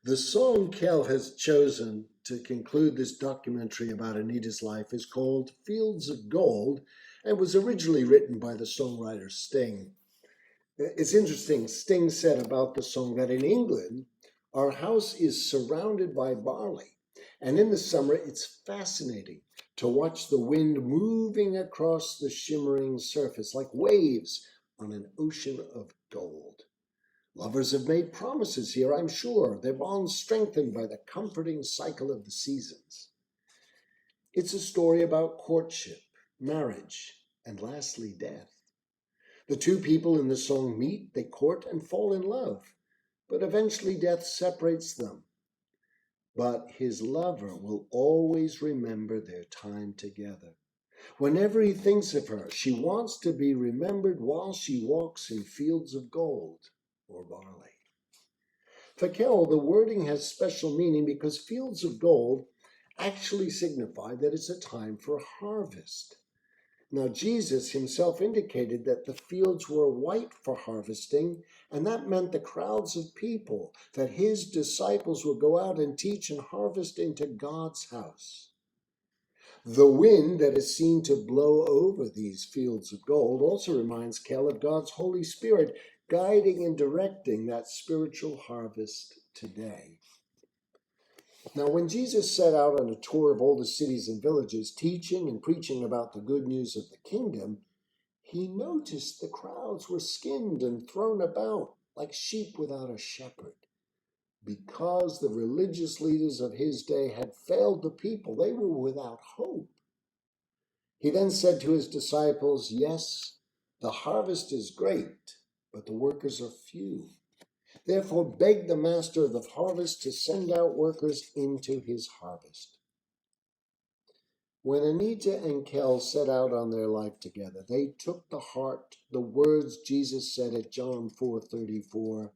The song Kel has chosen to conclude this documentary about Anita's life is called Fields of Gold and was originally written by the songwriter Sting. It's interesting, Sting said about the song that in England, our house is surrounded by barley, and in the summer it's fascinating to watch the wind moving across the shimmering surface like waves on an ocean of gold. Lovers have made promises here, I'm sure, their bonds strengthened by the comforting cycle of the seasons. It's a story about courtship, marriage, and lastly, death. The two people in the song meet, they court, and fall in love, but eventually death separates them. But his lover will always remember their time together. Whenever he thinks of her, she wants to be remembered while she walks in fields of gold or barley. For Kel, the wording has special meaning because fields of gold actually signify that it's a time for harvest. Now, Jesus himself indicated that the fields were white for harvesting, and that meant the crowds of people, that his disciples would go out and teach and harvest into God's house. The wind that is seen to blow over these fields of gold also reminds Kel of God's Holy Spirit guiding and directing that spiritual harvest today. Now, when Jesus set out on a tour of all the cities and villages, teaching and preaching about the good news of the kingdom, he noticed the crowds were skinned and thrown about like sheep without a shepherd. Because the religious leaders of his day had failed the people, they were without hope. He then said to his disciples, "Yes, the harvest is great, but the workers are few. Therefore, beg the master of the harvest to send out workers into his harvest." When Anita and Kel set out on their life together, they took to heart the words Jesus said at John 4:34,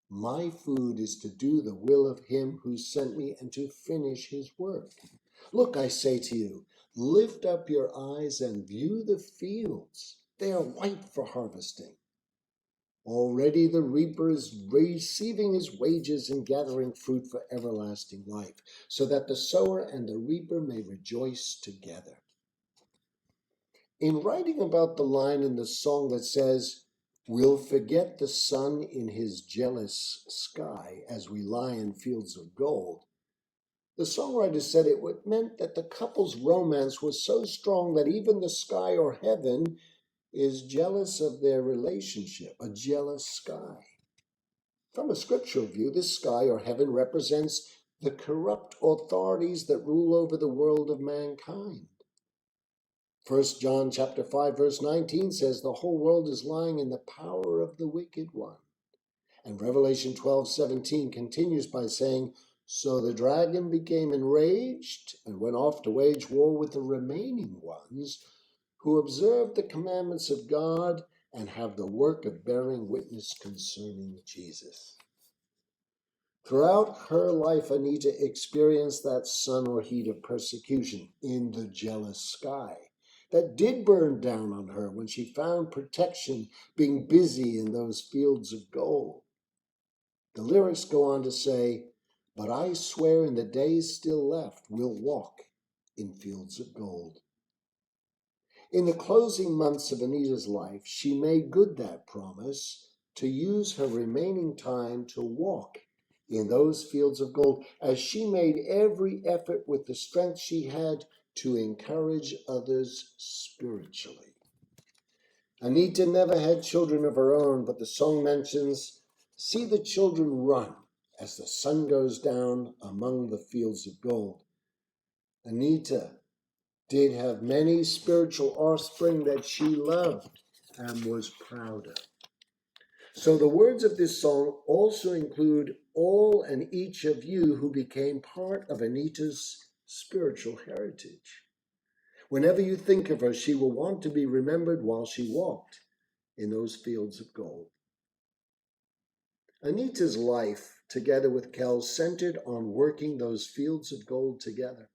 "My food is to do the will of him who sent me and to finish his work. Look, I say to you, lift up your eyes and view the fields. They are white for harvesting. Already the reaper is receiving his wages and gathering fruit for everlasting life, so that the sower and the reaper may rejoice together." In writing about the line in the song that says, "We'll forget the sun in his jealous sky as we lie in fields of gold," the songwriter said it meant that the couple's romance was so strong that even the sky or heaven is jealous of their relationship, a jealous sky. From a scriptural view, this sky or heaven represents the corrupt authorities that rule over the world of mankind. 1 John chapter 5, verse 19 says the whole world is lying in the power of the wicked one. And Revelation 12:17 continues by saying, "So the dragon became enraged and went off to wage war with the remaining ones who observe the commandments of God and have the work of bearing witness concerning Jesus." Throughout her life, Anita experienced that sun or heat of persecution in the jealous sky that did burn down on her when she found protection being busy in those fields of gold. The lyrics go on to say, "But I swear in the days still left, we'll walk in fields of gold." In the closing months of Anita's life, she made good that promise to use her remaining time to walk in those fields of gold as she made every effort with the strength she had to encourage others spiritually. Anita never had children of her own, but the song mentions, "See the children run as the sun goes down among the fields of gold." Anita did have many spiritual offspring that she loved and was proud of. So the words of this song also include all and each of you who became part of Anita's spiritual heritage. Whenever you think of her, she will want to be remembered while she walked in those fields of gold. Anita's life, together with Kel's, centered on working those fields of gold together.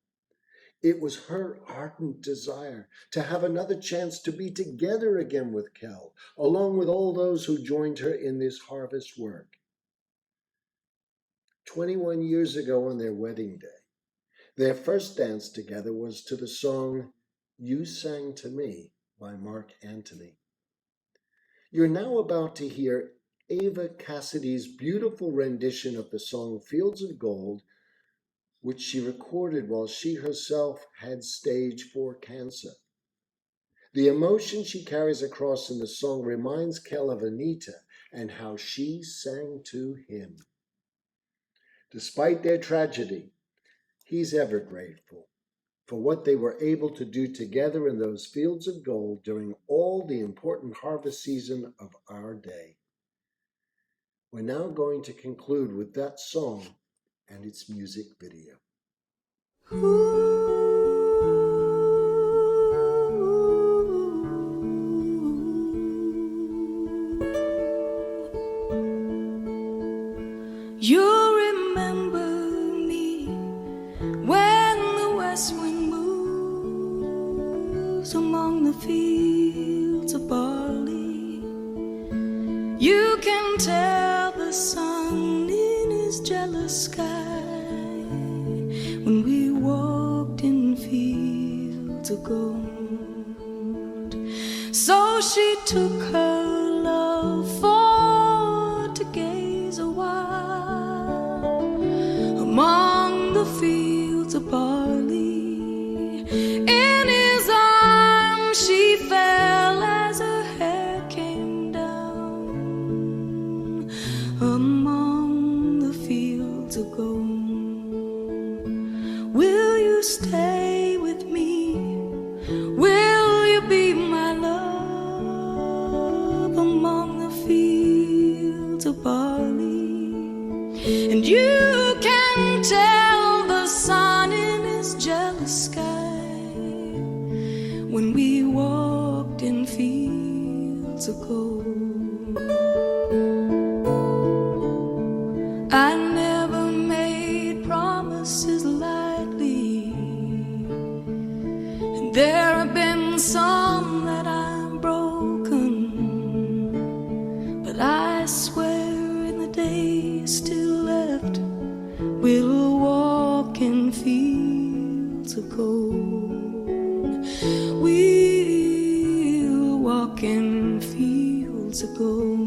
It was her ardent desire to have another chance to be together again with Kel, along with all those who joined her in this harvest work. 21 years ago on their wedding day. Their first dance together was to the song You Sang to Me by Mark Antony. You're now about to hear Ava Cassidy's beautiful rendition of the song Fields of Gold, which she recorded while she herself had stage 4 cancer. The emotion she carries across in the song reminds Kel of Anita and how she sang to him. Despite their tragedy, he's ever grateful for what they were able to do together in those fields of gold during all the important harvest season of our day. We're now going to conclude with that song and its music video. You remember me when the west wind moves among the fields of barley. You can tell the sun in his jealous sky when we walked in fields of gold. So she took her love for to gaze a while among the fields of barley. In his arms she fell as her hair came down among the fields of gold. Will you stay with me? Will you be my love among the fields of barley? And you can tell the sun in his jealous sky when we walked in fields of gold. I never made promises lightly, and there have been some that I've broken, but I swear in the days still left we'll walk in fields of gold. We'll walk in fields of gold.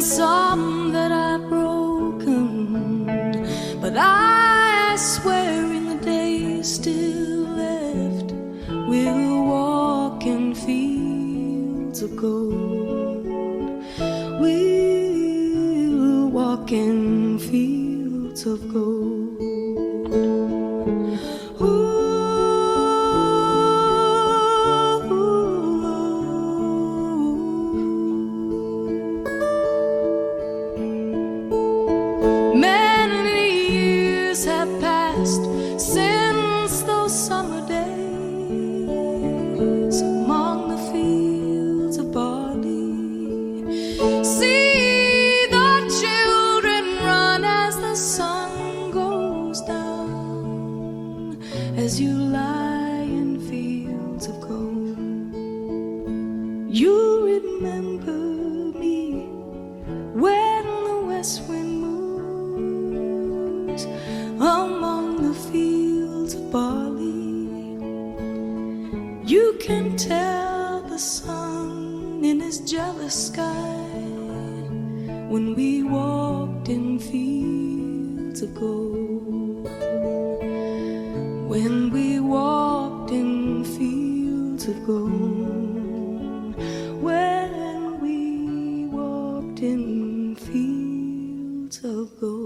Some that I've broken, but I swear in the days still left we'll walk in fields of gold. We'll walk in fields of gold. Since those summer days among the fields of barley, see the children run as the sun goes down, as you lie in fields of gold. You remember me when the west wind moves among the fields of barley. You can tell the sun in his jealous sky when we walked in fields of gold. when we walked in fields of gold, when we walked in fields of gold.